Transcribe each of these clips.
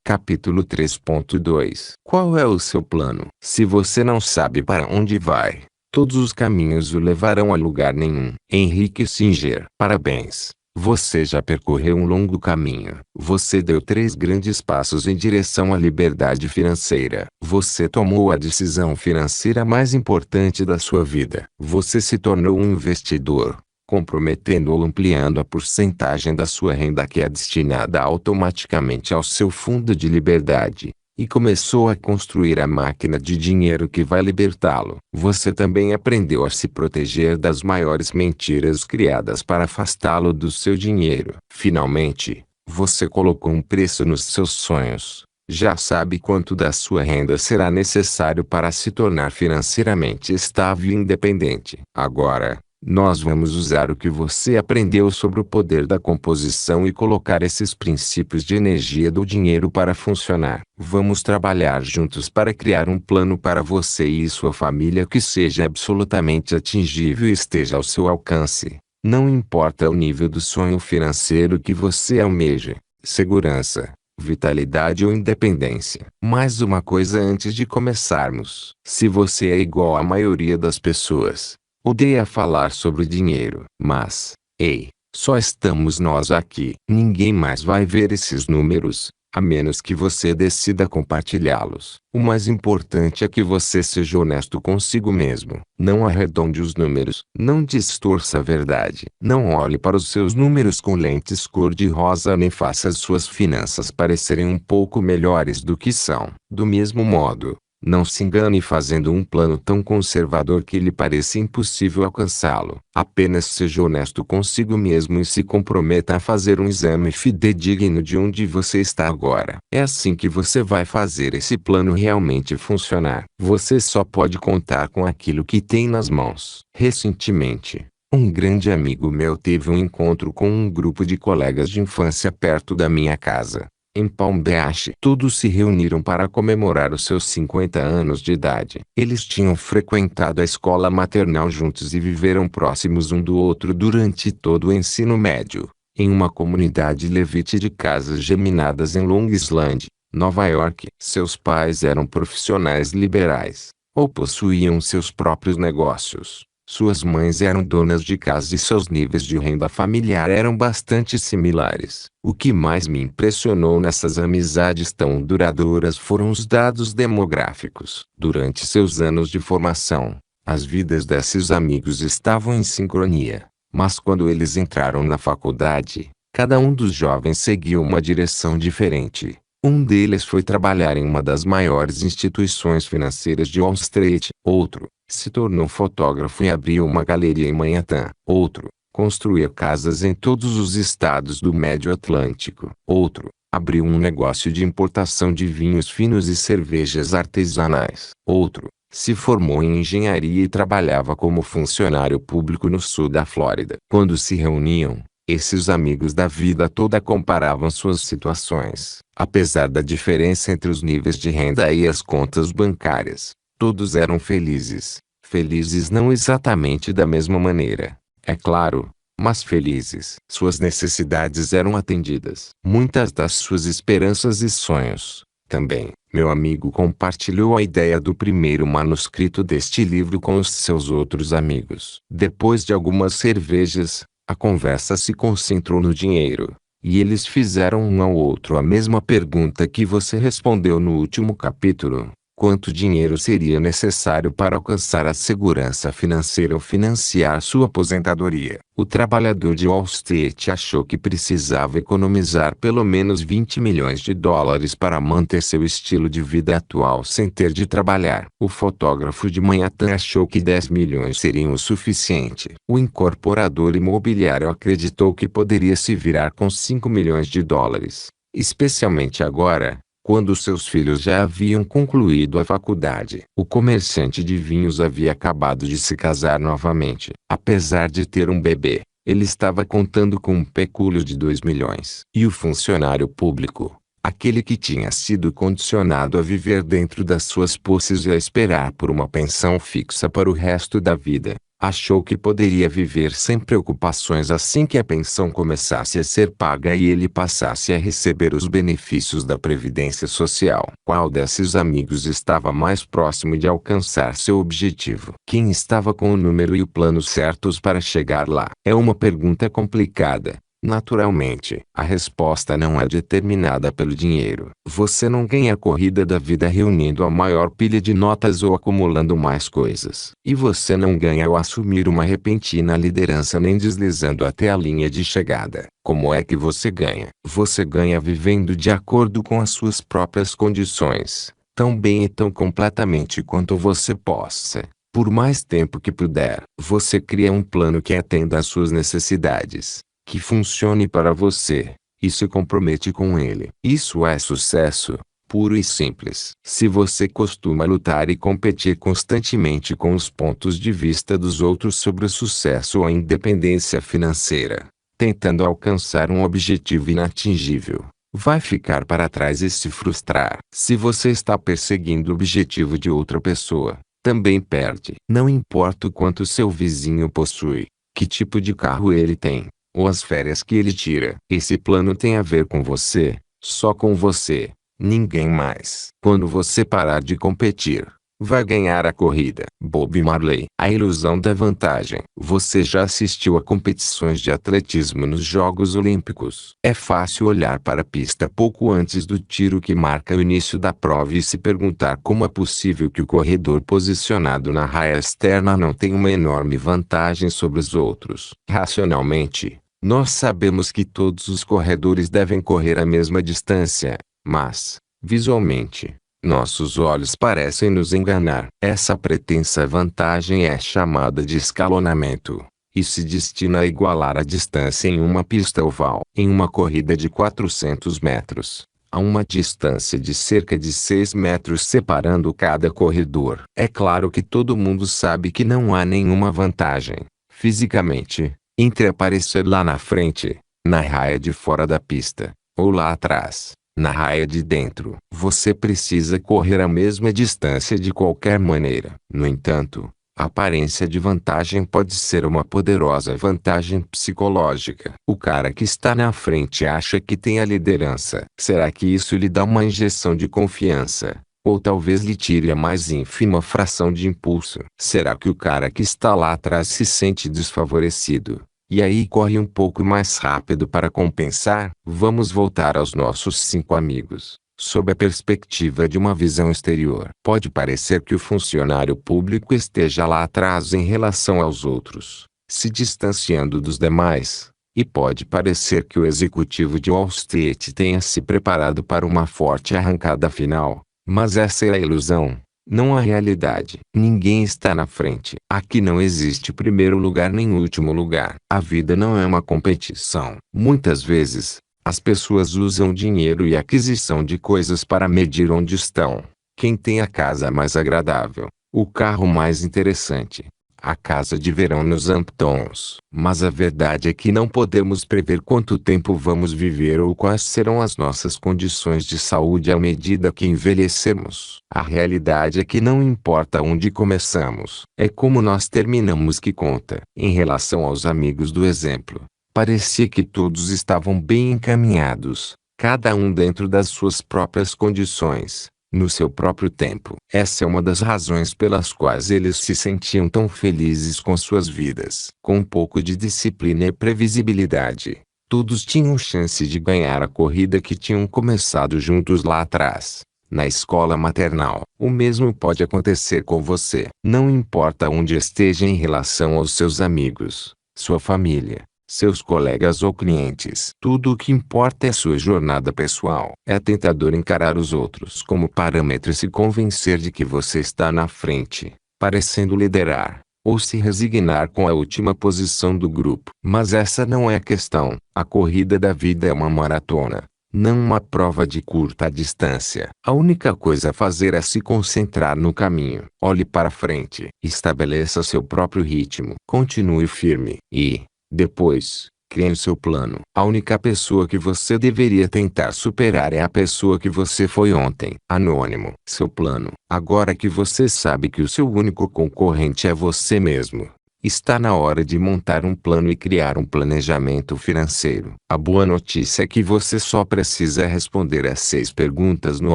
Capítulo 3.2 Qual é o seu plano? Se você não sabe para onde vai, todos os caminhos o levarão a lugar nenhum. Henry Kissinger. Parabéns! Você já percorreu um longo caminho. Você deu 3 grandes passos em direção à liberdade financeira. Você tomou a decisão financeira mais importante da sua vida. Você se tornou um investidor, comprometendo ou ampliando a porcentagem da sua renda que é destinada automaticamente ao seu fundo de liberdade, e começou a construir a máquina de dinheiro que vai libertá-lo. Você também aprendeu a se proteger das maiores mentiras criadas para afastá-lo do seu dinheiro. Finalmente, você colocou um preço nos seus sonhos. Já sabe quanto da sua renda será necessário para se tornar financeiramente estável e independente. Agora, nós vamos usar o que você aprendeu sobre o poder da composição e colocar esses princípios de energia do dinheiro para funcionar. Vamos trabalhar juntos para criar um plano para você e sua família que seja absolutamente atingível e esteja ao seu alcance. Não importa o nível do sonho financeiro que você almeja: segurança, vitalidade ou independência. Mais uma coisa antes de começarmos: se você é igual à maioria das pessoas, odeia falar sobre dinheiro. Mas, ei, só estamos nós aqui. Ninguém mais vai ver esses números, a menos que você decida compartilhá-los. O mais importante é que você seja honesto consigo mesmo. Não arredonde os números. Não distorça a verdade. Não olhe para os seus números com lentes cor-de-rosa nem faça as suas finanças parecerem um pouco melhores do que são. Do mesmo modo, não se engane fazendo um plano tão conservador que lhe pareça impossível alcançá-lo. Apenas seja honesto consigo mesmo e se comprometa a fazer um exame fidedigno de onde você está agora. É assim que você vai fazer esse plano realmente funcionar. Você só pode contar com aquilo que tem nas mãos. Recentemente, um grande amigo meu teve um encontro com um grupo de colegas de infância perto da minha casa, em Palm Beach. Todos se reuniram para comemorar os seus 50 anos de idade. Eles tinham frequentado a escola maternal juntos e viveram próximos um do outro durante todo o ensino médio, em uma comunidade levite de casas geminadas em Long Island, Nova York. Seus pais eram profissionais liberais, ou possuíam seus próprios negócios. Suas mães eram donas de casa e seus níveis de renda familiar eram bastante similares. O que mais me impressionou nessas amizades tão duradouras foram os dados demográficos. Durante seus anos de formação, as vidas desses amigos estavam em sincronia. Mas quando eles entraram na faculdade, cada um dos jovens seguiu uma direção diferente. Um deles foi trabalhar em uma das maiores instituições financeiras de Wall Street. Outro se tornou fotógrafo e abriu uma galeria em Manhattan. Outro construía casas em todos os estados do Médio Atlântico. Outro abriu um negócio de importação de vinhos finos e cervejas artesanais. Outro se formou em engenharia e trabalhava como funcionário público no sul da Flórida. Quando se reuniam, esses amigos da vida toda comparavam suas situações. Apesar da diferença entre os níveis de renda e as contas bancárias, todos eram felizes. Felizes não exatamente da mesma maneira, é claro, mas felizes. Suas necessidades eram atendidas. Muitas das suas esperanças e sonhos, também. Meu amigo compartilhou a ideia do primeiro manuscrito deste livro com os seus outros amigos. Depois de algumas cervejas, a conversa se concentrou no dinheiro, e eles fizeram um ao outro a mesma pergunta que você respondeu no último capítulo: quanto dinheiro seria necessário para alcançar a segurança financeira ou financiar sua aposentadoria? O trabalhador de Wall Street achou que precisava economizar pelo menos 20 milhões de dólares para manter seu estilo de vida atual sem ter de trabalhar. O fotógrafo de Manhattan achou que 10 milhões seriam o suficiente. O incorporador imobiliário acreditou que poderia se virar com 5 milhões de dólares, especialmente agora, quando seus filhos já haviam concluído a faculdade. O comerciante de vinhos havia acabado de se casar novamente. Apesar de ter um bebê, ele estava contando com um pecúlio de 2 milhões. E o funcionário público, aquele que tinha sido condicionado a viver dentro das suas posses e a esperar por uma pensão fixa para o resto da vida, Achou que poderia viver sem preocupações assim que a pensão começasse a ser paga e ele passasse a receber os benefícios da Previdência Social. Qual desses amigos estava mais próximo de alcançar seu objetivo? Quem estava com o número e o plano certos para chegar lá? É uma pergunta complicada. Naturalmente, a resposta não é determinada pelo dinheiro. Você não ganha a corrida da vida reunindo a maior pilha de notas ou acumulando mais coisas. E você não ganha ao assumir uma repentina liderança nem deslizando até a linha de chegada. Como é que você ganha? Você ganha vivendo de acordo com as suas próprias condições, tão bem e tão completamente quanto você possa. Por mais tempo que puder, você cria um plano que atenda às suas necessidades, que funcione para você, e se compromete com ele. Isso é sucesso, puro e simples. Se você costuma lutar e competir constantemente com os pontos de vista dos outros sobre o sucesso ou a independência financeira, tentando alcançar um objetivo inatingível, vai ficar para trás e se frustrar. Se você está perseguindo o objetivo de outra pessoa, também perde. Não importa o quanto seu vizinho possui, que tipo de carro ele tem, ou as férias que ele tira. Esse plano tem a ver com você, só com você, ninguém mais. Quando você parar de competir, vai ganhar a corrida. Bob Marley. A ilusão da vantagem. Você já assistiu a competições de atletismo nos Jogos Olímpicos? É fácil olhar para a pista pouco antes do tiro que marca o início da prova e se perguntar como é possível que o corredor posicionado na raia externa não tenha uma enorme vantagem sobre os outros. Racionalmente, nós sabemos que todos os corredores devem correr a mesma distância, mas, visualmente, nossos olhos parecem nos enganar. Essa pretensa vantagem é chamada de escalonamento, e se destina a igualar a distância em uma pista oval. Em uma corrida de 400 metros, há uma distância de cerca de 6 metros separando cada corredor. É claro que todo mundo sabe que não há nenhuma vantagem, fisicamente, entre aparecer lá na frente, na raia de fora da pista, ou lá atrás, na raia de dentro. Você precisa correr a mesma distância de qualquer maneira. No entanto, a aparência de vantagem pode ser uma poderosa vantagem psicológica. O cara que está na frente acha que tem a liderança. Será que isso lhe dá uma injeção de confiança? Ou talvez lhe tire a mais ínfima fração de impulso? Será que o cara que está lá atrás se sente desfavorecido, e aí corre um pouco mais rápido para compensar? Vamos voltar aos nossos 5 amigos. Sob a perspectiva de uma visão exterior, pode parecer que o funcionário público esteja lá atrás em relação aos outros, se distanciando dos demais. E pode parecer que o executivo de Wall Street tenha se preparado para uma forte arrancada final. Mas essa é a ilusão, não a realidade. Ninguém está na frente. Aqui não existe primeiro lugar nem último lugar. A vida não é uma competição. Muitas vezes, as pessoas usam dinheiro e aquisição de coisas para medir onde estão. Quem tem a casa mais agradável, o carro mais interessante, a casa de verão nos Hamptons. Mas a verdade é que não podemos prever quanto tempo vamos viver ou quais serão as nossas condições de saúde à medida que envelhecemos. A realidade é que não importa onde começamos, é como nós terminamos que conta. Em relação aos amigos do exemplo, parecia que todos estavam bem encaminhados, cada um dentro das suas próprias condições, no seu próprio tempo. Essa é uma das razões pelas quais eles se sentiam tão felizes com suas vidas. Com um pouco de disciplina e previsibilidade, todos tinham chance de ganhar a corrida que tinham começado juntos lá atrás, na escola maternal. O mesmo pode acontecer com você. Não importa onde esteja em relação aos seus amigos, sua família, seus colegas ou clientes. Tudo o que importa é sua jornada pessoal. É tentador encarar os outros como parâmetro e se convencer de que você está na frente, parecendo liderar, ou se resignar com a última posição do grupo. Mas essa não é a questão. A corrida da vida é uma maratona, não uma prova de curta distância. A única coisa a fazer é se concentrar no caminho. Olhe para frente, estabeleça seu próprio ritmo, continue firme e, depois, crie o seu plano. A única pessoa que você deveria tentar superar é a pessoa que você foi ontem. Anônimo. Seu plano. Agora que você sabe que o seu único concorrente é você mesmo, Está na hora de montar um plano e criar um planejamento financeiro. A boa notícia é que você só precisa responder as 6 perguntas no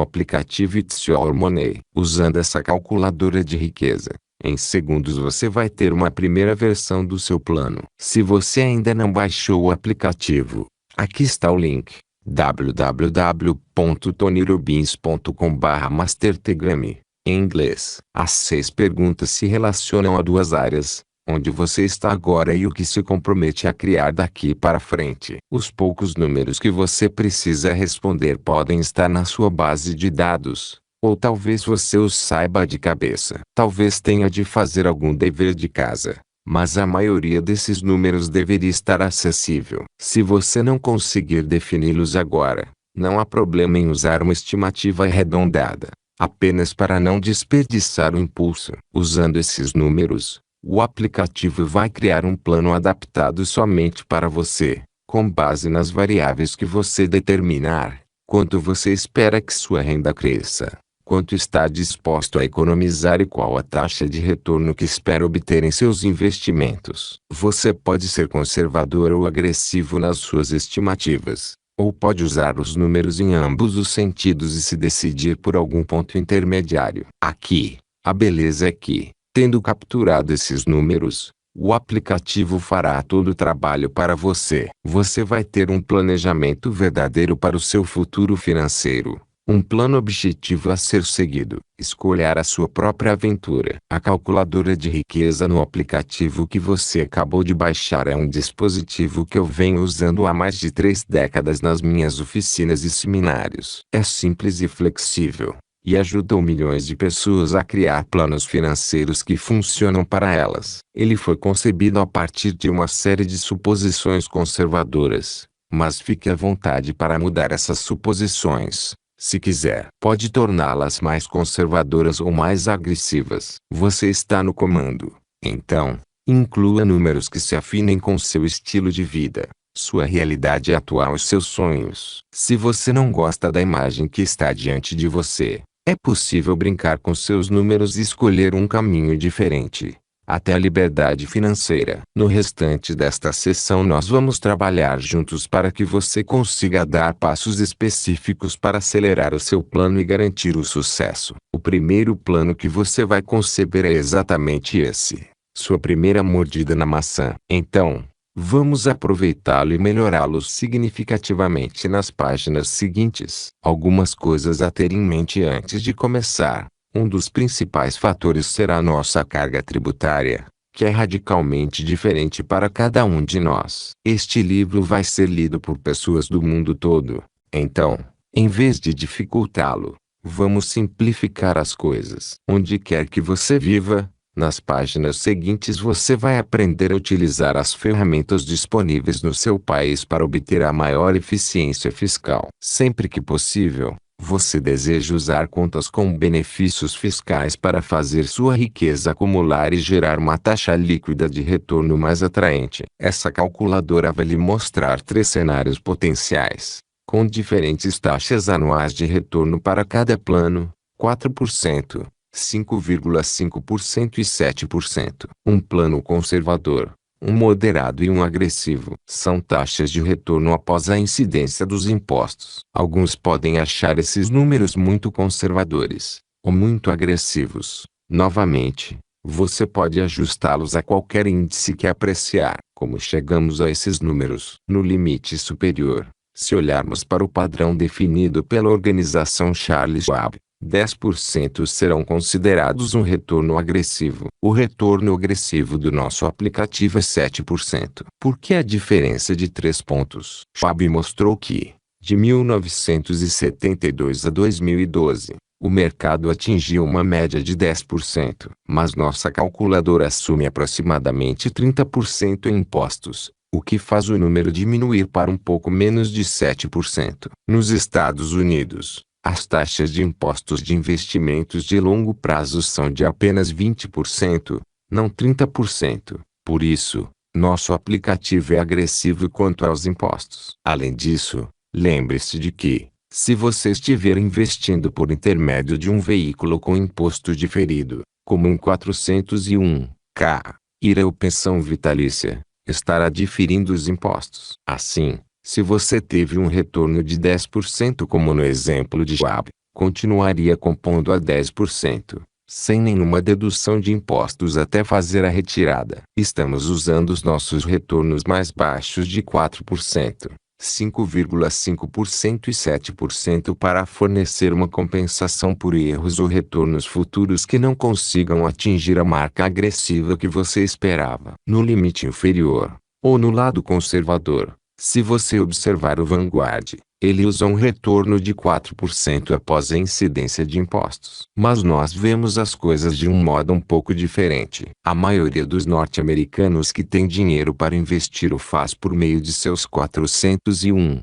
aplicativo It's Your Money. Usando essa calculadora de riqueza, em segundos você vai ter uma primeira versão do seu plano. Se você ainda não baixou o aplicativo, aqui está o link: www.tonyrobbins.com/mastertelegram. Em inglês, as 6 perguntas se relacionam a 2 áreas: onde você está agora e o que se compromete a criar daqui para frente. Os poucos números que você precisa responder podem estar na sua base de dados, ou talvez você os saiba de cabeça. Talvez tenha de fazer algum dever de casa, mas a maioria desses números deveria estar acessível. Se você não conseguir defini-los agora, não há problema em usar uma estimativa arredondada, apenas para não desperdiçar o impulso. Usando esses números, o aplicativo vai criar um plano adaptado somente para você, com base nas variáveis que você determinar: quanto você espera que sua renda cresça, quanto está disposto a economizar e qual a taxa de retorno que espera obter em seus investimentos. Você pode ser conservador ou agressivo nas suas estimativas, ou pode usar os números em ambos os sentidos e se decidir por algum ponto intermediário. Aqui, a beleza é que, tendo capturado esses números, o aplicativo fará todo o trabalho para você. Você vai ter um planejamento verdadeiro para o seu futuro financeiro, um plano objetivo a ser seguido. Escolher a sua própria aventura. A calculadora de riqueza no aplicativo que você acabou de baixar é um dispositivo que eu venho usando há mais de 3 décadas nas minhas oficinas e seminários. É simples e flexível, e ajudou milhões de pessoas a criar planos financeiros que funcionam para elas. Ele foi concebido a partir de uma série de suposições conservadoras, mas fique à vontade para mudar essas suposições. Se quiser, pode torná-las mais conservadoras ou mais agressivas. Você está no comando. Então, inclua números que se afinem com seu estilo de vida, sua realidade atual e seus sonhos. Se você não gosta da imagem que está diante de você, é possível brincar com seus números e escolher um caminho diferente, até a liberdade financeira. No restante desta sessão nós vamos trabalhar juntos para que você consiga dar passos específicos para acelerar o seu plano e garantir o sucesso. O primeiro plano que você vai conceber é exatamente esse: sua primeira mordida na maçã. Então, vamos aproveitá-lo e melhorá-lo significativamente nas páginas seguintes. Algumas coisas a ter em mente antes de começar. Um dos principais fatores será nossa carga tributária, que é radicalmente diferente para cada um de nós. Este livro vai ser lido por pessoas do mundo todo. Então, em vez de dificultá-lo, vamos simplificar as coisas. Onde quer que você viva, nas páginas seguintes você vai aprender a utilizar as ferramentas disponíveis no seu país para obter a maior eficiência fiscal. Sempre que possível, você deseja usar contas com benefícios fiscais para fazer sua riqueza acumular e gerar uma taxa líquida de retorno mais atraente. Essa calculadora vai lhe mostrar 3 cenários potenciais, com diferentes taxas anuais de retorno para cada plano: 4%, 5,5% e 7%. Um plano conservador, um moderado e um agressivo. São taxas de retorno após a incidência dos impostos. Alguns podem achar esses números muito conservadores, ou muito agressivos. Novamente, você pode ajustá-los a qualquer índice que apreciar. Como chegamos a esses números? No limite superior, se olharmos para o padrão definido pela organização Charles Schwab, 10% serão considerados um retorno agressivo. O retorno agressivo do nosso aplicativo é 7%. Por que a diferença de 3 pontos? Schwab mostrou que, de 1972 a 2012, o mercado atingiu uma média de 10%, mas nossa calculadora assume aproximadamente 30% em impostos, o que faz o número diminuir para um pouco menos de 7%. Nos Estados Unidos, as taxas de impostos de investimentos de longo prazo são de apenas 20%, não 30%. Por isso, nosso aplicativo é agressivo quanto aos impostos. Além disso, lembre-se de que, se você estiver investindo por intermédio de um veículo com imposto diferido, como um 401(k), IRA ou pensão vitalícia, estará diferindo os impostos. Assim, se você teve um retorno de 10% como no exemplo de Schwab, continuaria compondo a 10%, sem nenhuma dedução de impostos até fazer a retirada. Estamos usando os nossos retornos mais baixos de 4%. 5,5% e 7% para fornecer uma compensação por erros ou retornos futuros que não consigam atingir a marca agressiva que você esperava. No limite inferior, ou no lado conservador, se você observar o Vanguard, ele usa um retorno de 4% após a incidência de impostos. Mas nós vemos as coisas de um modo um pouco diferente. A maioria dos norte-americanos que tem dinheiro para investir o faz por meio de seus 401k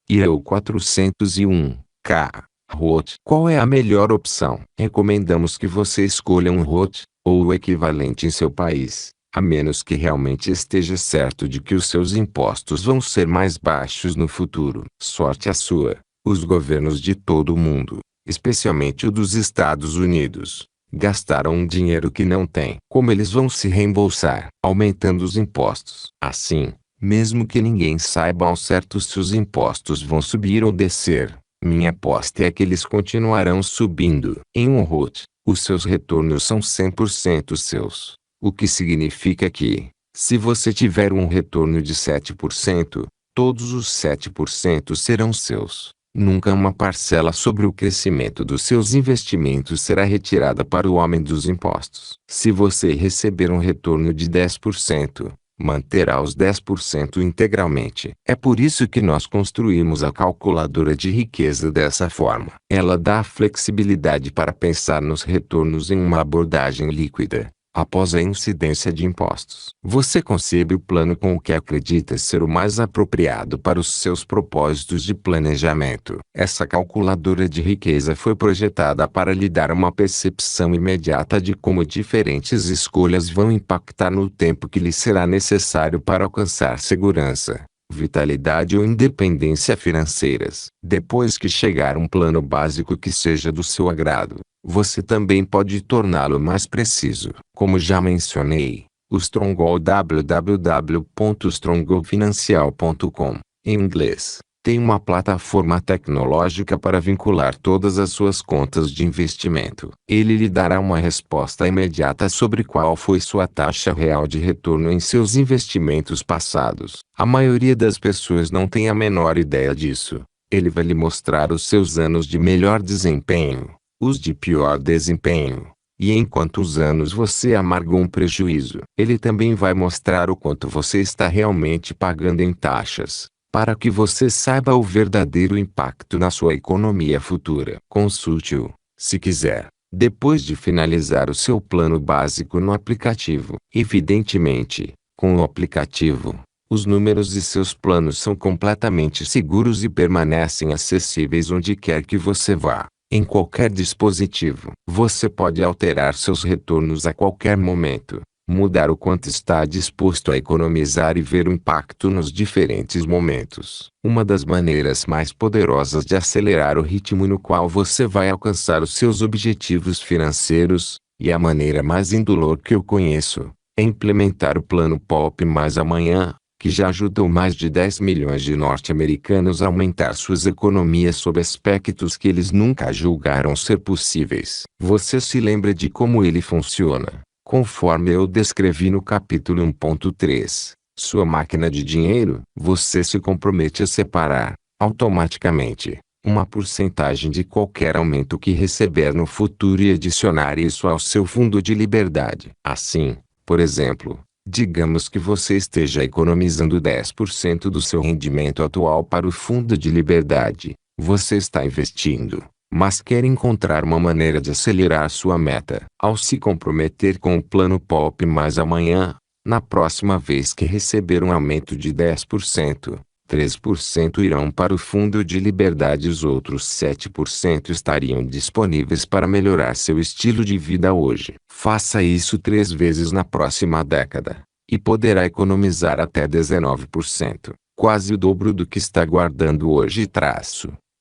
IRA ou 401k ROTH. Qual é a melhor opção? Recomendamos que você escolha um ROTH, ou o equivalente em seu país, a menos que realmente esteja certo de que os seus impostos vão ser mais baixos no futuro. Sorte a sua. Os governos de todo o mundo, especialmente o dos Estados Unidos, gastaram um dinheiro que não têm. Como eles vão se reembolsar? Aumentando os impostos. Assim, mesmo que ninguém saiba ao certo se os impostos vão subir ou descer, minha aposta é que eles continuarão subindo. Em um ROTH, os seus retornos são 100% seus. O que significa que, se você tiver um retorno de 7%, todos os 7% serão seus. Nunca uma parcela sobre o crescimento dos seus investimentos será retirada para o homem dos impostos. Se você receber um retorno de 10%, manterá os 10% integralmente. É por isso que nós construímos a calculadora de riqueza dessa forma. Ela dá a flexibilidade para pensar nos retornos em uma abordagem líquida, após a incidência de impostos. Você concebe o plano com o que acredita ser o mais apropriado para os seus propósitos de planejamento. Essa calculadora de riqueza foi projetada para lhe dar uma percepção imediata de como diferentes escolhas vão impactar no tempo que lhe será necessário para alcançar segurança, vitalidade ou independência financeiras. Depois que chegar um plano básico que seja do seu agrado, você também pode torná-lo mais preciso. Como já mencionei, o Stronghold www.strongholdfinancial.com, em inglês, tem uma plataforma tecnológica para vincular todas as suas contas de investimento. Ele lhe dará uma resposta imediata sobre qual foi sua taxa real de retorno em seus investimentos passados. A maioria das pessoas não tem a menor ideia disso. Ele vai lhe mostrar os seus anos de melhor desempenho, os de pior desempenho, e em quantos anos você amargou um prejuízo. Ele também vai mostrar o quanto você está realmente pagando em taxas, para que você saiba o verdadeiro impacto na sua economia futura. Consulte-o, se quiser, depois de finalizar o seu plano básico no aplicativo. Evidentemente, com o aplicativo, os números de seus planos são completamente seguros e permanecem acessíveis onde quer que você vá. Em qualquer dispositivo, você pode alterar seus retornos a qualquer momento, mudar o quanto está disposto a economizar e ver o impacto nos diferentes momentos. Uma das maneiras mais poderosas de acelerar o ritmo no qual você vai alcançar os seus objetivos financeiros, e a maneira mais indolor que eu conheço, é implementar o plano Poupe Mais Amanhã, que já ajudou mais de 10 milhões de norte-americanos a aumentar suas economias sob aspectos que eles nunca julgaram ser possíveis. Você se lembra de como ele funciona, conforme eu descrevi no capítulo 1.3, sua máquina de dinheiro? Você se compromete a separar, automaticamente, uma porcentagem de qualquer aumento que receber no futuro e adicionar isso ao seu fundo de liberdade. Assim, por exemplo, digamos que você esteja economizando 10% do seu rendimento atual para o fundo de liberdade. Você está investindo, mas quer encontrar uma maneira de acelerar sua meta. Ao se comprometer com o plano Poupe Mais Amanhã, na próxima vez que receber um aumento de 10%, 3% irão para o fundo de liberdade e os outros 7% estariam disponíveis para melhorar seu estilo de vida hoje. Faça isso 3 vezes na próxima década, e poderá economizar até 19%, quase o dobro do que está guardando hoje.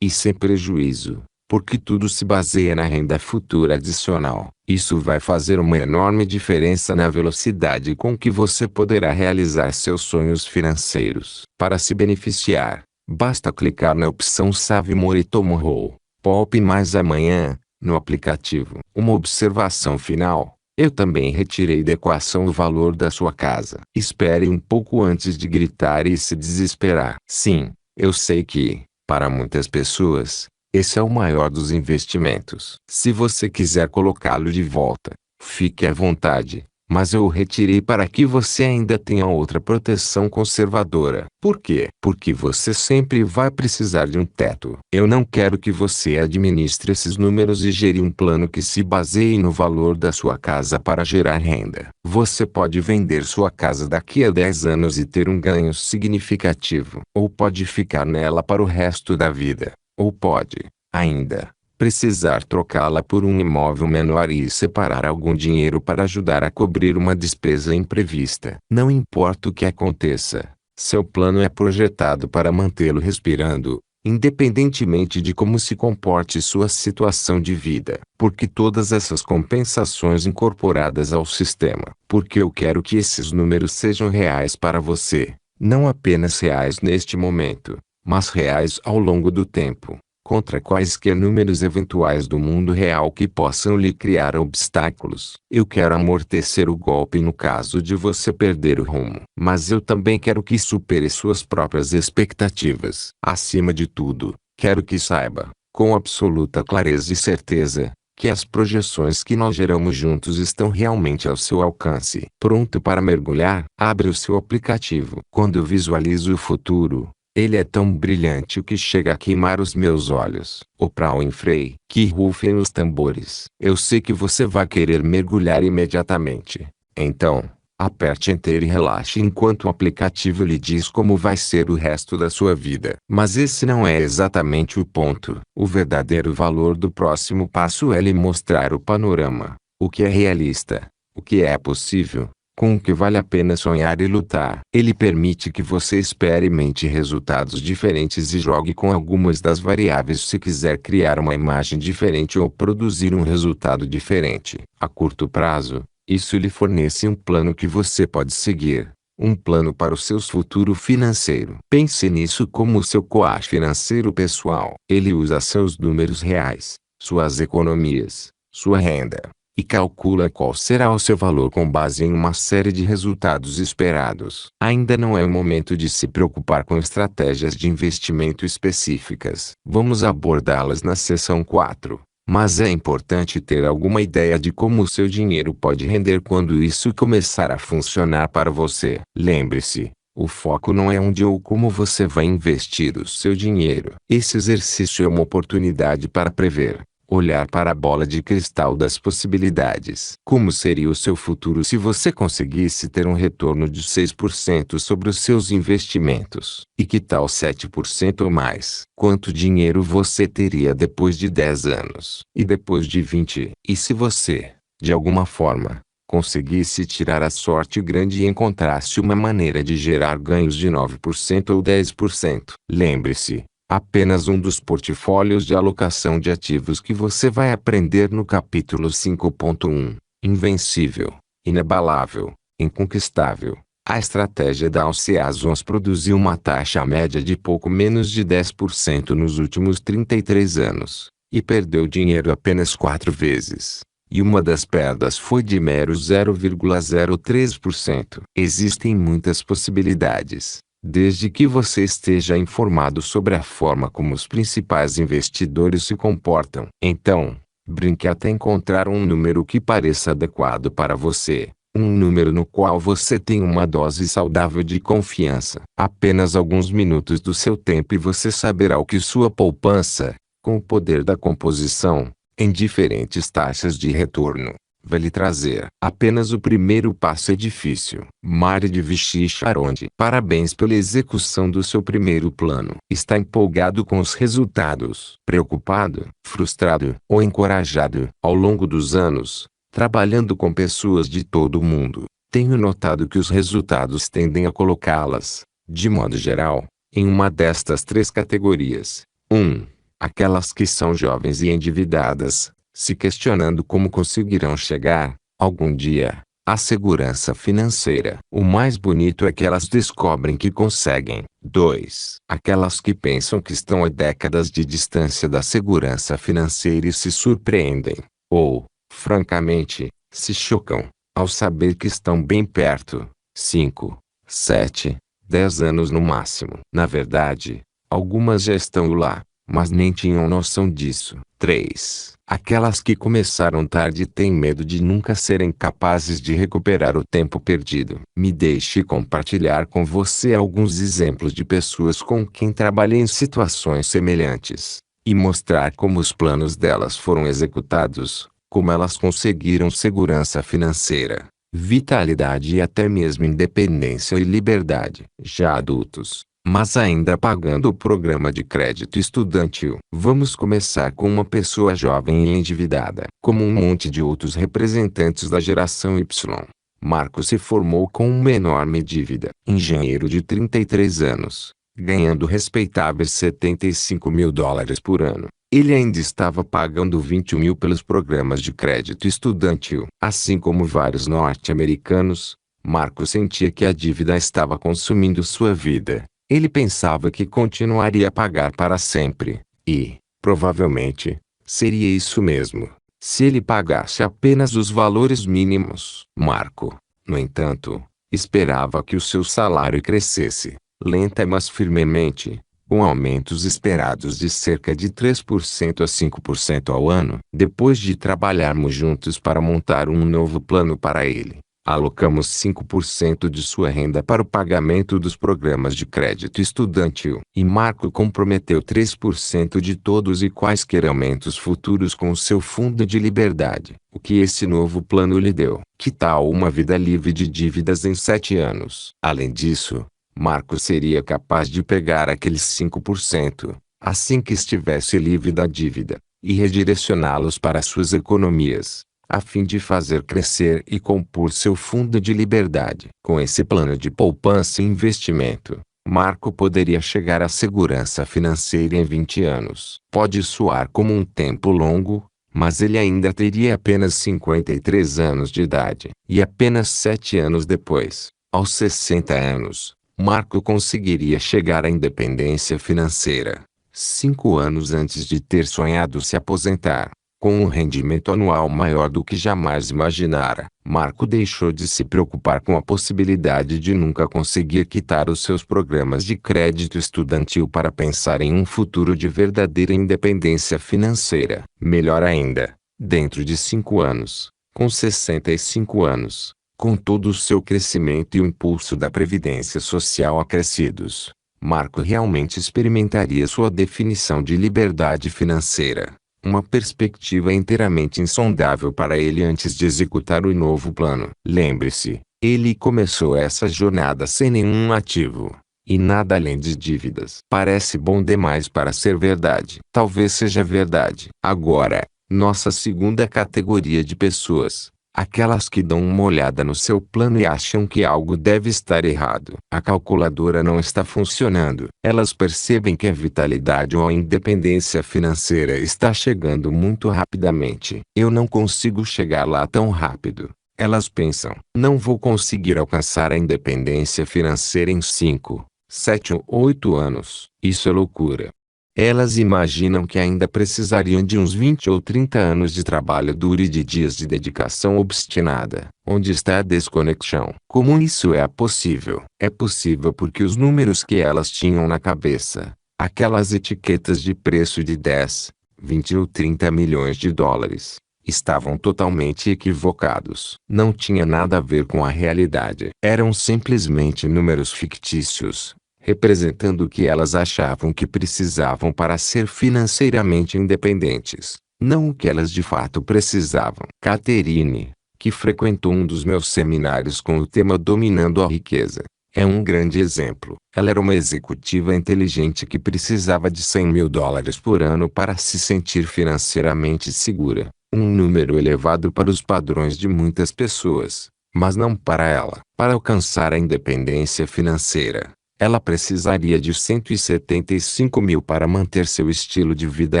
E sem prejuízo, porque tudo se baseia na renda futura adicional. Isso vai fazer uma enorme diferença na velocidade com que você poderá realizar seus sonhos financeiros. Para se beneficiar, basta clicar na opção Save More Tomorrow, Poupe Mais Amanhã, no aplicativo. Uma observação final. Eu também retirei da equação o valor da sua casa. Espere um pouco antes de gritar e se desesperar. Sim, eu sei que, para muitas pessoas, esse é o maior dos investimentos. Se você quiser colocá-lo de volta, fique à vontade, mas eu o retirei para que você ainda tenha outra proteção conservadora. Por quê? Porque você sempre vai precisar de um teto. Eu não quero que você administre esses números e gere um plano que se baseie no valor da sua casa para gerar renda. Você pode vender sua casa daqui a 10 anos e ter um ganho significativo, ou pode ficar nela para o resto da vida. Ou pode, ainda, precisar trocá-la por um imóvel menor e separar algum dinheiro para ajudar a cobrir uma despesa imprevista. Não importa o que aconteça, seu plano é projetado para mantê-lo respirando, independentemente de como se comporte sua situação de vida. Porque todas essas compensações incorporadas ao sistema. Porque eu quero que esses números sejam reais para você, não apenas reais neste momento, mas reais ao longo do tempo, contra quaisquer números eventuais do mundo real que possam lhe criar obstáculos. Eu quero amortecer o golpe no caso de você perder o rumo. Mas eu também quero que supere suas próprias expectativas. Acima de tudo, quero que saiba, com absoluta clareza e certeza, que as projeções que nós geramos juntos estão realmente ao seu alcance. Pronto para mergulhar? Abre o seu aplicativo. Quando eu visualizo o futuro, ele é tão brilhante que chega a queimar os meus olhos. Oprah Winfrey. Que rufem os tambores. Eu sei que você vai querer mergulhar imediatamente. Então, aperte Enter e relaxe enquanto o aplicativo lhe diz como vai ser o resto da sua vida. Mas esse não é exatamente o ponto. O verdadeiro valor do próximo passo é lhe mostrar o panorama. O que é realista. O que é possível. Com o que vale a pena sonhar e lutar. Ele permite que você experimente resultados diferentes e jogue com algumas das variáveis se quiser criar uma imagem diferente ou produzir um resultado diferente. A curto prazo, isso lhe fornece um plano que você pode seguir. Um plano para o seu futuro financeiro. Pense nisso como o seu coach financeiro pessoal. Ele usa seus números reais, suas economias, sua renda, e calcula qual será o seu valor com base em uma série de resultados esperados. Ainda não é o momento de se preocupar com estratégias de investimento específicas. Vamos abordá-las na seção 4. Mas é importante ter alguma ideia de como o seu dinheiro pode render quando isso começar a funcionar para você. Lembre-se, o foco não é onde ou como você vai investir o seu dinheiro. Esse exercício é uma oportunidade para prever. Olhar para a bola de cristal das possibilidades. Como seria o seu futuro se você conseguisse ter um retorno de 6% sobre os seus investimentos? E que tal 7% ou mais? Quanto dinheiro você teria depois de 10 anos? E depois de 20? E se você, de alguma forma, conseguisse tirar a sorte grande e encontrasse uma maneira de gerar ganhos de 9% ou 10%? Lembre-se, apenas um dos portfólios de alocação de ativos que você vai aprender no capítulo 5.1. Invencível, inabalável, inconquistável. A estratégia da Alceazons produziu uma taxa média de pouco menos de 10% nos últimos 33 anos, e perdeu dinheiro apenas 4 vezes. E uma das perdas foi de mero 0,03%. Existem muitas possibilidades, desde que você esteja informado sobre a forma como os principais investidores se comportam. Então, brinque até encontrar um número que pareça adequado para você. Um número no qual você tem uma dose saudável de confiança. Apenas alguns minutos do seu tempo e você saberá o que sua poupança, com o poder da composição, em diferentes taxas de retorno, vai lhe trazer. Apenas o primeiro passo é difícil. Mari de Vichy Charonde. Parabéns pela execução do seu primeiro plano. Está empolgado com os resultados? Preocupado, frustrado ou encorajado? Ao longo dos anos, trabalhando com pessoas de todo o mundo, tenho notado que os resultados tendem a colocá-las, de modo geral, em uma destas 3 categorias. 1. Aquelas que são jovens e endividadas, se questionando como conseguirão chegar, algum dia, à segurança financeira. O mais bonito é que elas descobrem que conseguem. 2. Aquelas que pensam que estão a décadas de distância da segurança financeira e se surpreendem, ou, francamente, se chocam, ao saber que estão bem perto. 5, 7, 10 anos no máximo. Na verdade, algumas já estão lá, mas nem tinham noção disso. 3. Aquelas que começaram tarde têm medo de nunca serem capazes de recuperar o tempo perdido. Me deixe compartilhar com você alguns exemplos de pessoas com quem trabalhei em situações semelhantes, e mostrar como os planos delas foram executados, como elas conseguiram segurança financeira, vitalidade e até mesmo independência e liberdade. Já adultos, mas ainda pagando o programa de crédito estudantil. Vamos começar com uma pessoa jovem e endividada. Como um monte de outros representantes da geração Y, Marco se formou com uma enorme dívida. Engenheiro de 33 anos, ganhando respeitáveis $75.000 por ano. Ele ainda estava pagando 20 mil pelos programas de crédito estudantil. Assim como vários norte-americanos, Marco sentia que a dívida estava consumindo sua vida. Ele pensava que continuaria a pagar para sempre, e, provavelmente, seria isso mesmo, se ele pagasse apenas os valores mínimos. Marco, no entanto, esperava que o seu salário crescesse, lenta mas firmemente, com aumentos esperados de cerca de 3% a 5% ao ano. Depois de trabalharmos juntos para montar um novo plano para ele, alocamos 5% de sua renda para o pagamento dos programas de crédito estudantil. E Marco comprometeu 3% de todos e quaisquer aumentos futuros com o seu fundo de liberdade. O que esse novo plano lhe deu? Que tal uma vida livre de dívidas em 7 anos? Além disso, Marco seria capaz de pegar aqueles 5%, assim que estivesse livre da dívida, e redirecioná-los para suas economias, a fim de fazer crescer e compor seu fundo de liberdade. Com esse plano de poupança e investimento, Marco poderia chegar à segurança financeira em 20 anos. Pode soar como um tempo longo, mas ele ainda teria apenas 53 anos de idade. E apenas 7 anos depois, aos 60 anos, Marco conseguiria chegar à independência financeira. 5 anos antes de ter sonhado se aposentar, com um rendimento anual maior do que jamais imaginara. Marco deixou de se preocupar com a possibilidade de nunca conseguir quitar os seus programas de crédito estudantil para pensar em um futuro de verdadeira independência financeira. Melhor ainda, dentro de 5 anos, com 65 anos, com todo o seu crescimento e o impulso da previdência social acrescidos, Marco realmente experimentaria sua definição de liberdade financeira. Uma perspectiva inteiramente insondável para ele antes de executar o novo plano. Lembre-se, ele começou essa jornada sem nenhum ativo, e nada além de dívidas. Parece bom demais para ser verdade. Talvez seja verdade. Agora, nossa segunda categoria de pessoas. Aquelas que dão uma olhada no seu plano e acham que algo deve estar errado. A calculadora não está funcionando. Elas percebem que a vitalidade ou a independência financeira está chegando muito rapidamente. Eu não consigo chegar lá tão rápido. Elas pensam, não vou conseguir alcançar a independência financeira em 5, 7 ou 8 anos. Isso é loucura. Elas imaginam que ainda precisariam de uns 20 ou 30 anos de trabalho duro e de dias de dedicação obstinada. Onde está a desconexão? Como isso é possível? É possível porque os números que elas tinham na cabeça, aquelas etiquetas de preço de 10, 20 ou 30 milhões de dólares, estavam totalmente equivocados. Não tinha nada a ver com a realidade. Eram simplesmente números fictícios, representando o que elas achavam que precisavam para ser financeiramente independentes, não o que elas de fato precisavam. Catherine, que frequentou um dos meus seminários com o tema Dominando a Riqueza, é um grande exemplo. Ela era uma executiva inteligente que precisava de $100.000 por ano para se sentir financeiramente segura, um número elevado para os padrões de muitas pessoas, mas não para ela. Para alcançar a independência financeira, Ela precisaria de 175 mil para manter seu estilo de vida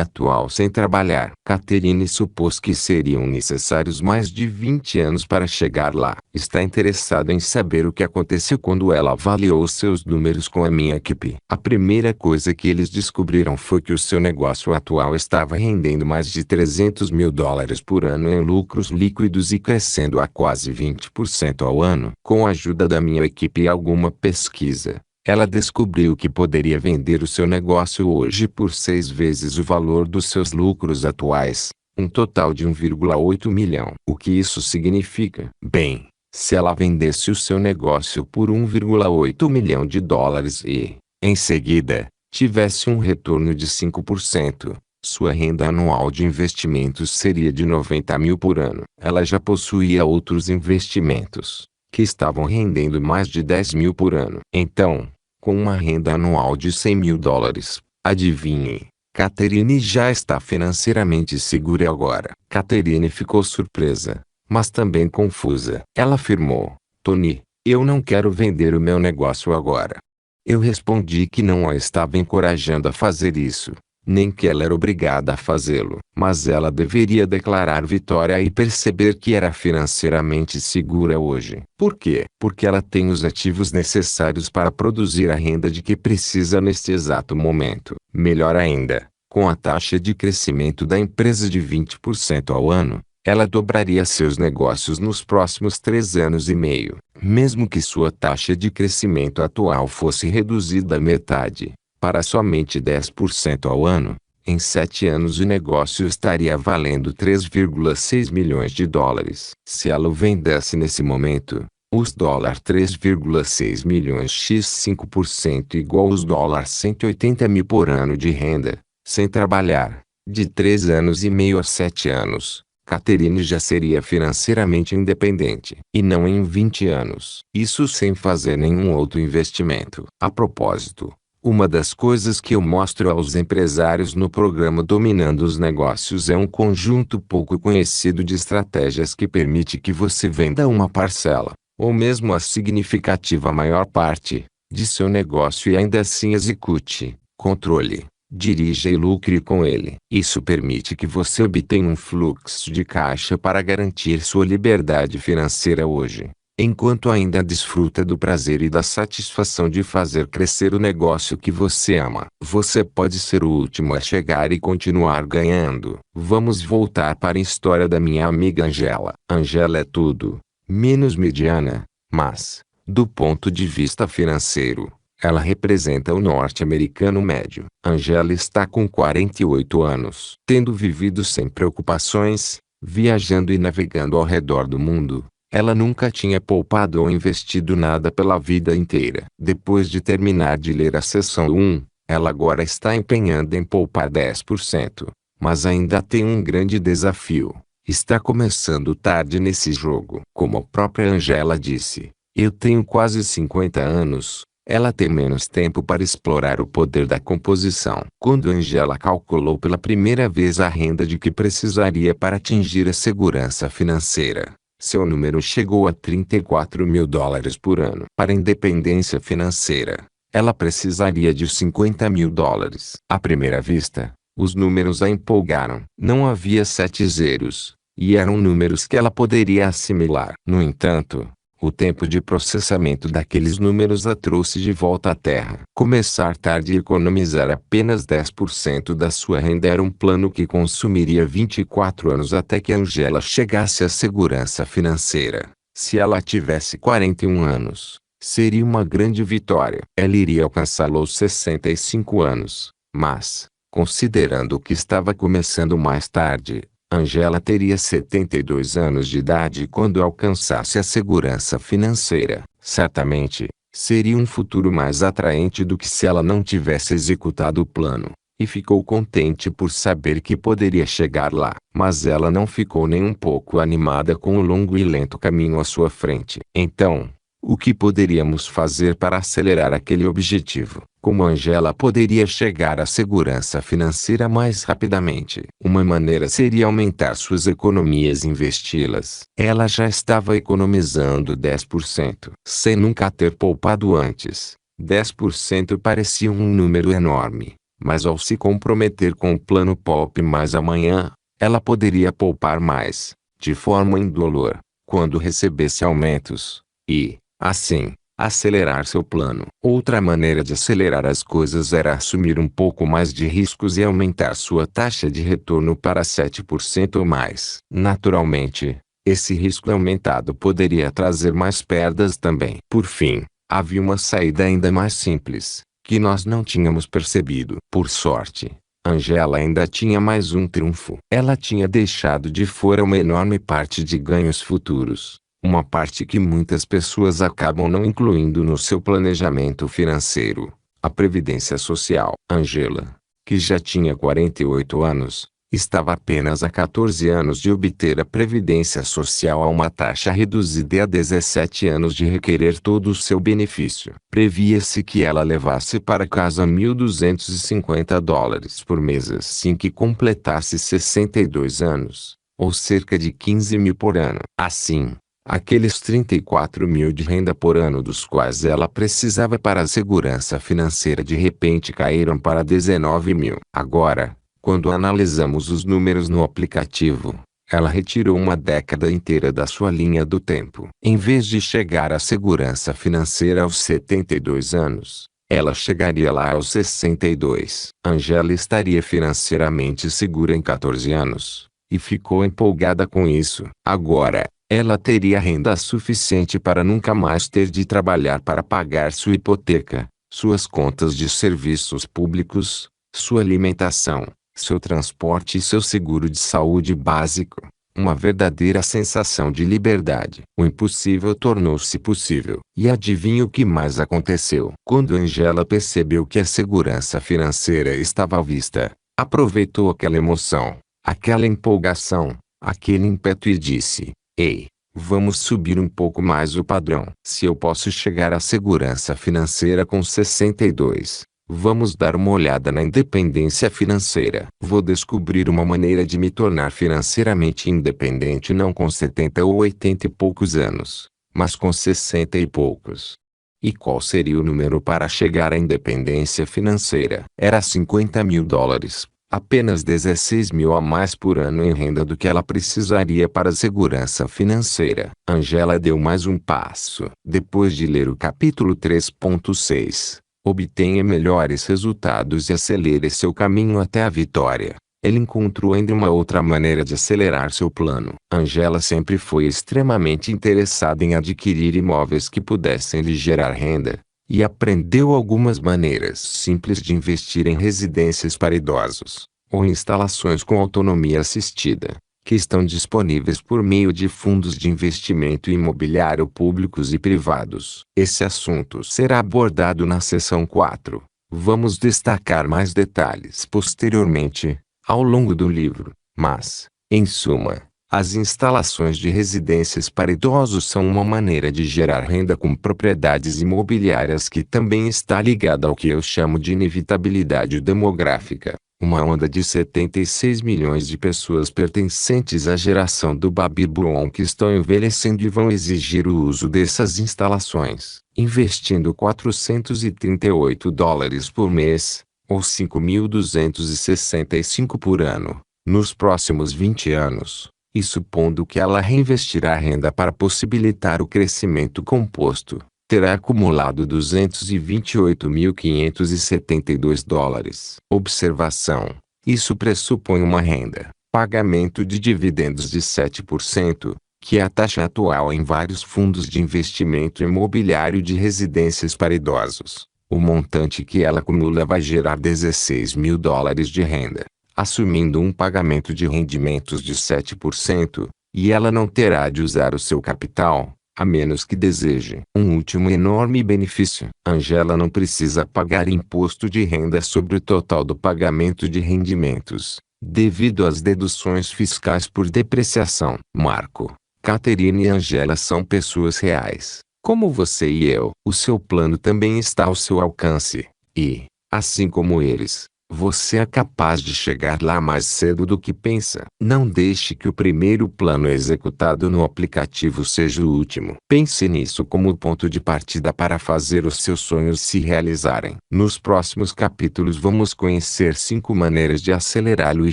atual sem trabalhar. Catherine supôs que seriam necessários mais de 20 anos para chegar lá. Está interessado em saber o que aconteceu quando ela avaliou seus números com a minha equipe. A primeira coisa que eles descobriram foi que o seu negócio atual estava rendendo mais de 300 mil dólares por ano em lucros líquidos e crescendo a quase 20% ao ano. Com a ajuda da minha equipe e alguma pesquisa, ela descobriu que poderia vender o seu negócio hoje por 6 vezes o valor dos seus lucros atuais, um total de 1,8 milhão. O que isso significa? Bem, se ela vendesse o seu negócio por 1,8 milhão de dólares e, em seguida, tivesse um retorno de 5%, sua renda anual de investimentos seria de 90 mil por ano. Ela já possuía outros investimentos que estavam rendendo mais de 10 mil por ano. Então, com uma renda anual de 100 mil dólares, adivinhe, Catherine já está financeiramente segura agora. Catherine ficou surpresa, mas também confusa. Ela afirmou: Tony, eu não quero vender o meu negócio agora. Eu respondi que não a estava encorajando a fazer isso, nem que ela era obrigada a fazê-lo. Mas ela deveria declarar vitória e perceber que era financeiramente segura hoje. Por quê? Porque ela tem os ativos necessários para produzir a renda de que precisa neste exato momento. Melhor ainda, com a taxa de crescimento da empresa de 20% ao ano, ela dobraria seus negócios nos próximos 3 anos e meio. Mesmo que sua taxa de crescimento atual fosse reduzida à metade, para somente 10% ao ano, em 7 anos o negócio estaria valendo 3,6 milhões de dólares. Se ela o vendesse nesse momento, os $3,6 milhões x 5% igual aos $180 mil por ano de renda, sem trabalhar, de 3 anos e meio a 7 anos. Catherine já seria financeiramente independente. E não em 20 anos. Isso sem fazer nenhum outro investimento. A propósito, uma das coisas que eu mostro aos empresários no programa Dominando os Negócios é um conjunto pouco conhecido de estratégias que permite que você venda uma parcela, ou mesmo a significativa maior parte, de seu negócio e ainda assim execute, controle, dirija e lucre com ele. Isso permite que você obtenha um fluxo de caixa para garantir sua liberdade financeira hoje, enquanto ainda desfruta do prazer e da satisfação de fazer crescer o negócio que você ama. Você pode ser o último a chegar e continuar ganhando. Vamos voltar para a história da minha amiga Angela. Angela é tudo menos mediana, mas, do ponto de vista financeiro, ela representa o norte-americano médio. Angela está com 48 anos. Tendo vivido sem preocupações, viajando e navegando ao redor do mundo, ela nunca tinha poupado ou investido nada pela vida inteira. Depois de terminar de ler a seção 1, ela agora está empenhando em poupar 10%. Mas ainda tem um grande desafio. Está começando tarde nesse jogo. Como a própria Angela disse, eu tenho quase 50 anos. Ela tem menos tempo para explorar o poder da composição. Quando Angela calculou pela primeira vez a renda de que precisaria para atingir a segurança financeira, seu número chegou a 34 mil dólares por ano. Para a independência financeira, ela precisaria de 50 mil dólares. À primeira vista, os números a empolgaram. Não havia 7 zeros, e eram números que ela poderia assimilar. No entanto, o tempo de processamento daqueles números a trouxe de volta à terra. Começar tarde e economizar apenas 10% da sua renda era um plano que consumiria 24 anos até que Angela chegasse à segurança financeira. Se ela tivesse 41 anos, seria uma grande vitória. Ela iria alcançá-lo aos 65 anos, mas, considerando que estava começando mais tarde, Angela teria 72 anos de idade quando alcançasse a segurança financeira. Certamente, seria um futuro mais atraente do que se ela não tivesse executado o plano, e ficou contente por saber que poderia chegar lá. Mas ela não ficou nem um pouco animada com o longo e lento caminho à sua frente. Então, o que poderíamos fazer para acelerar aquele objetivo? Como Angela poderia chegar à segurança financeira mais rapidamente? Uma maneira seria aumentar suas economias e investi-las. Ela já estava economizando 10%, sem nunca ter poupado antes. 10% parecia um número enorme, mas ao se comprometer com o plano Poupe Mais Amanhã, ela poderia poupar mais, de forma indolor, quando recebesse aumentos, e, assim, acelerar seu plano. Outra maneira de acelerar as coisas era assumir um pouco mais de riscos e aumentar sua taxa de retorno para 7% ou mais. Naturalmente, esse risco aumentado poderia trazer mais perdas também. Por fim, havia uma saída ainda mais simples, que nós não tínhamos percebido. Por sorte, Angela ainda tinha mais um trunfo. Ela tinha deixado de fora uma enorme parte de ganhos futuros. Uma parte que muitas pessoas acabam não incluindo no seu planejamento financeiro: a previdência social. Angela, que já tinha 48 anos, estava apenas a 14 anos de obter a previdência social a uma taxa reduzida e a 17 anos de requerer todo o seu benefício. Previa-se que ela levasse para casa $1.250 por mês assim que completasse 62 anos, ou cerca de 15 mil por ano. Assim, aqueles 34 mil de renda por ano dos quais ela precisava para a segurança financeira de repente caíram para 19 mil. Agora, quando analisamos os números no aplicativo, ela retirou uma década inteira da sua linha do tempo. Em vez de chegar à segurança financeira aos 72 anos, ela chegaria lá aos 62. Angela estaria financeiramente segura em 14 anos, e ficou empolgada com isso. Agora, ela teria renda suficiente para nunca mais ter de trabalhar para pagar sua hipoteca, suas contas de serviços públicos, sua alimentação, seu transporte e seu seguro de saúde básico. Uma verdadeira sensação de liberdade. O impossível tornou-se possível. E adivinha o que mais aconteceu? Quando Angela percebeu que a segurança financeira estava à vista, aproveitou aquela emoção, aquela empolgação, aquele ímpeto e disse: "Ei, vamos subir um pouco mais o padrão. Se eu posso chegar à segurança financeira com 62, vamos dar uma olhada na independência financeira. Vou descobrir uma maneira de me tornar financeiramente independente não com 70 ou 80 e poucos anos, mas com 60 e poucos." E qual seria o número para chegar à independência financeira? Era $50.000. Apenas 16 mil a mais por ano em renda do que ela precisaria para a segurança financeira. Angela deu mais um passo. Depois de ler o capítulo 3.6, Obtenha melhores resultados e acelere seu caminho até a vitória, ele encontrou ainda uma outra maneira de acelerar seu plano. Angela sempre foi extremamente interessada em adquirir imóveis que pudessem lhe gerar renda, e aprendeu algumas maneiras simples de investir em residências para idosos, ou instalações com autonomia assistida, que estão disponíveis por meio de fundos de investimento imobiliário públicos e privados. Esse assunto será abordado na seção 4. Vamos destacar mais detalhes posteriormente, ao longo do livro, mas, em suma, as instalações de residências para idosos são uma maneira de gerar renda com propriedades imobiliárias que também está ligada ao que eu chamo de inevitabilidade demográfica. Uma onda de 76 milhões de pessoas pertencentes à geração do Baby Boom que estão envelhecendo e vão exigir o uso dessas instalações. Investindo $438 por mês, ou $5.265 por ano, nos próximos 20 anos, e supondo que ela reinvestirá a renda para possibilitar o crescimento composto, terá acumulado $228.572. Observação: isso pressupõe uma renda, pagamento de dividendos de 7%, que é a taxa atual em vários fundos de investimento imobiliário de residências para idosos. O montante que ela acumula vai gerar $16.000 de renda, assumindo um pagamento de rendimentos de 7%, e ela não terá de usar o seu capital, a menos que deseje. Um último enorme benefício: Angela não precisa pagar imposto de renda sobre o total do pagamento de rendimentos, devido às deduções fiscais por depreciação. Marco, Catherine e Angela são pessoas reais, como você e eu. O seu plano também está ao seu alcance, e, assim como eles, Você é capaz de chegar lá mais cedo do que pensa. Não deixe que o primeiro plano executado no aplicativo seja o último. Pense nisso como o ponto de partida para fazer os seus sonhos se realizarem. Nos próximos capítulos vamos conhecer 5 maneiras de acelerá-lo e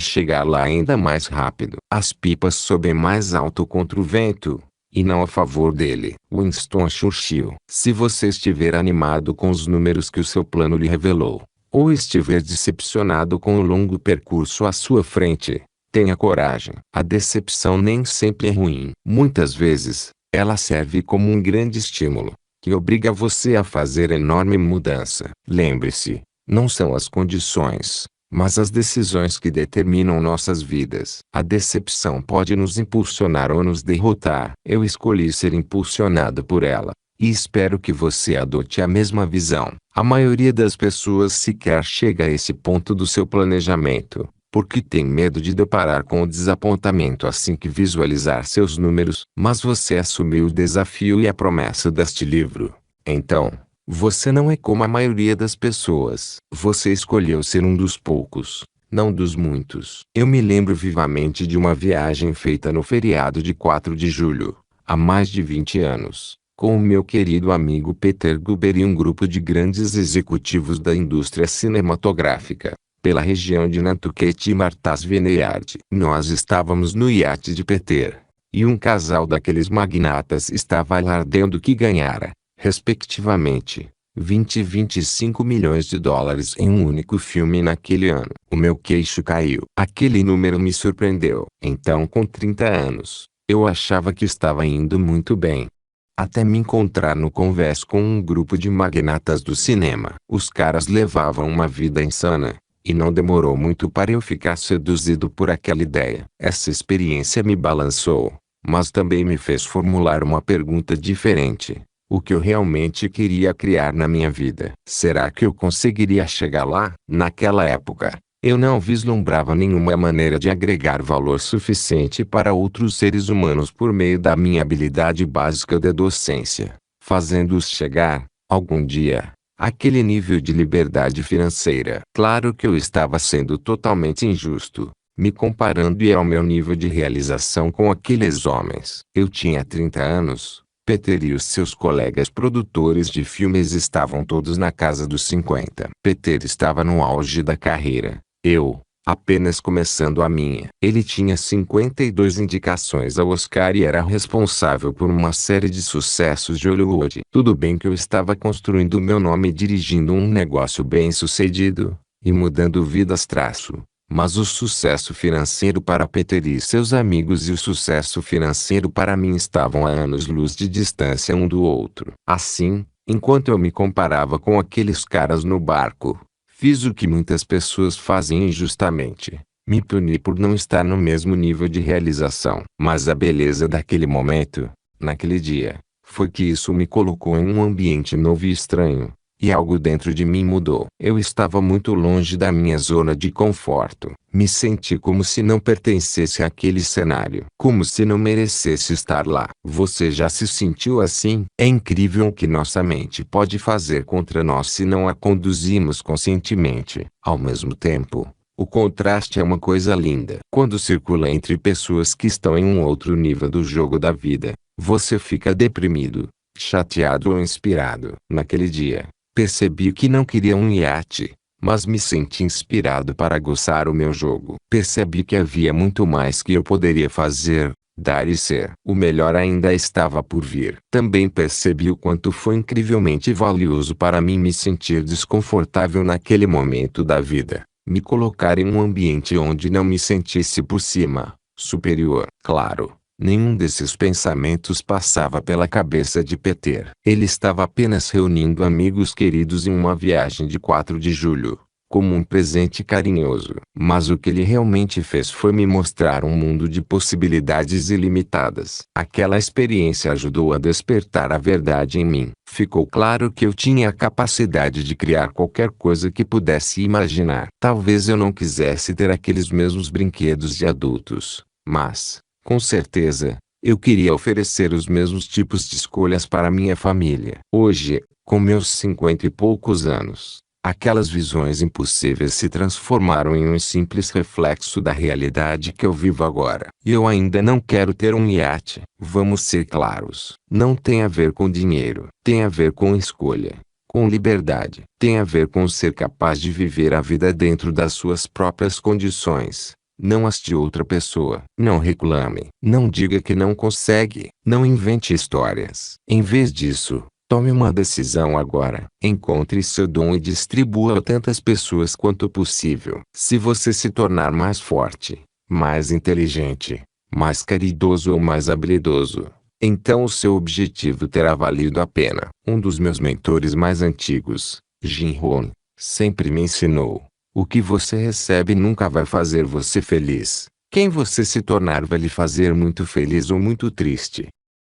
chegar lá ainda mais rápido. As pipas sobem mais alto contra o vento, e não a favor dele. Winston Churchill. Se você estiver animado com os números que o seu plano lhe revelou, ou estiver decepcionado com o longo percurso à sua frente, tenha coragem. A decepção nem sempre é ruim. Muitas vezes, ela serve como um grande estímulo, que obriga você a fazer enorme mudança. Lembre-se, não são as condições, mas as decisões que determinam nossas vidas. A decepção pode nos impulsionar ou nos derrotar. Eu escolhi ser impulsionado por ela, e espero que você adote a mesma visão. A maioria das pessoas sequer chega a esse ponto do seu planejamento, porque tem medo de deparar com o desapontamento assim que visualizar seus números. Mas você assumiu o desafio e a promessa deste livro. Então, você não é como a maioria das pessoas. Você escolheu ser um dos poucos, não dos muitos. Eu me lembro vivamente de uma viagem feita no feriado de 4 de julho, há mais de 20 anos, com o meu querido amigo Peter Guber e um grupo de grandes executivos da indústria cinematográfica, pela região de Nantucket e Martha's Vineyard. Nós estávamos no iate de Peter, e um casal daqueles magnatas estava alardeando que ganhara, respectivamente, 20 e 25 milhões de dólares em um único filme naquele ano. O meu queixo caiu. Aquele número me surpreendeu. Então, com 30 anos, eu achava que estava indo muito bem, até me encontrar no Converse com um grupo de magnatas do cinema. Os caras levavam uma vida insana, e não demorou muito para eu ficar seduzido por aquela ideia. Essa experiência me balançou, mas também me fez formular uma pergunta diferente: o que eu realmente queria criar na minha vida? Será que eu conseguiria chegar lá? Naquela época, eu não vislumbrava nenhuma maneira de agregar valor suficiente para outros seres humanos por meio da minha habilidade básica de docência, fazendo-os chegar, algum dia, àquele nível de liberdade financeira. Claro que eu estava sendo totalmente injusto, me comparando ao meu nível de realização com aqueles homens. Eu tinha 30 anos. Peter e os seus colegas produtores de filmes estavam todos na casa dos 50. Peter estava no auge da carreira. Eu, apenas começando a minha. Ele tinha 52 indicações ao Oscar e era responsável por uma série de sucessos de Hollywood. Tudo bem que eu estava construindo meu nome dirigindo um negócio bem-sucedido, e mudando vidas traço. Mas o sucesso financeiro para Peter e seus amigos e o sucesso financeiro para mim estavam a anos-luz de distância um do outro. Assim, enquanto eu me comparava com aqueles caras no barco, fiz o que muitas pessoas fazem injustamente: me puni por não estar no mesmo nível de realização. Mas a beleza daquele momento, naquele dia, foi que isso me colocou em um ambiente novo e estranho. E algo dentro de mim mudou. Eu estava muito longe da minha zona de conforto. Me senti como se não pertencesse àquele cenário. Como se não merecesse estar lá. Você já se sentiu assim? É incrível o que nossa mente pode fazer contra nós se não a conduzimos conscientemente. Ao mesmo tempo, o contraste é uma coisa linda. Quando circula entre pessoas que estão em um outro nível do jogo da vida, você fica deprimido, chateado ou inspirado. Naquele dia, percebi que não queria um iate, mas me senti inspirado para gozar o meu jogo. Percebi que havia muito mais que eu poderia fazer, dar e ser. O melhor ainda estava por vir. Também percebi o quanto foi incrivelmente valioso para mim me sentir desconfortável naquele momento da vida. Me colocar em um ambiente onde não me sentisse por cima, superior. Claro, nenhum desses pensamentos passava pela cabeça de Peter. Ele estava apenas reunindo amigos queridos em uma viagem de 4 de julho, como um presente carinhoso. Mas o que ele realmente fez foi me mostrar um mundo de possibilidades ilimitadas. Aquela experiência ajudou a despertar a verdade em mim. Ficou claro que eu tinha a capacidade de criar qualquer coisa que pudesse imaginar. Talvez eu não quisesse ter aqueles mesmos brinquedos de adultos, mas, com certeza, eu queria oferecer os mesmos tipos de escolhas para minha família. Hoje, com meus 50 e poucos anos, Aquelas visões impossíveis se transformaram em um simples reflexo da realidade que eu vivo agora. E eu ainda não quero ter um iate. Vamos ser claros. Não tem a ver com dinheiro. Tem a ver com escolha. Com liberdade. Tem a ver com ser capaz de viver a vida dentro das suas próprias condições, não as de outra pessoa. Não reclame. Não diga que não consegue. Não invente histórias. Em vez disso, tome uma decisão agora. Encontre seu dom e distribua a tantas pessoas quanto possível. Se você se tornar mais forte, mais inteligente, mais caridoso ou mais habilidoso, então o seu objetivo terá valido a pena. Um dos meus mentores mais antigos, Jim Rohn, sempre me ensinou: o que você recebe nunca vai fazer você feliz. Quem você se tornar vai lhe fazer muito feliz ou muito triste.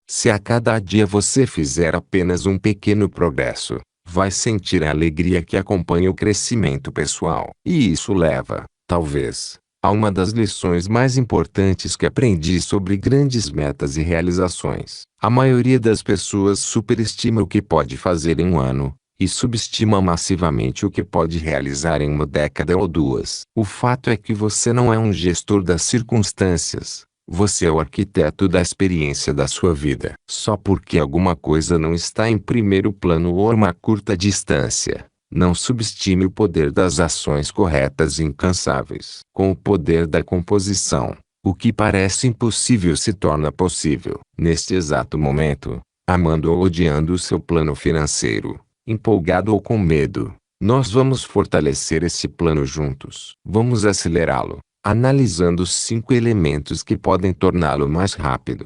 Se a cada dia você fizer apenas um pequeno progresso, vai sentir a alegria que acompanha o crescimento pessoal. E isso leva, talvez, a uma das lições mais importantes que aprendi sobre grandes metas e realizações. A maioria das pessoas superestima o que pode fazer em um ano, e subestima massivamente o que pode realizar em uma década ou duas. O fato é que você não é um gestor das circunstâncias. Você é o arquiteto da experiência da sua vida. Só porque alguma coisa não está em primeiro plano ou a uma curta distância, não subestime o poder das ações corretas e incansáveis. Com o poder da composição, o que parece impossível se torna possível. Neste exato momento, amando ou odiando o seu plano financeiro, empolgado ou com medo, nós vamos fortalecer esse plano juntos. Vamos acelerá-lo, analisando os 5 elementos que podem torná-lo mais rápido,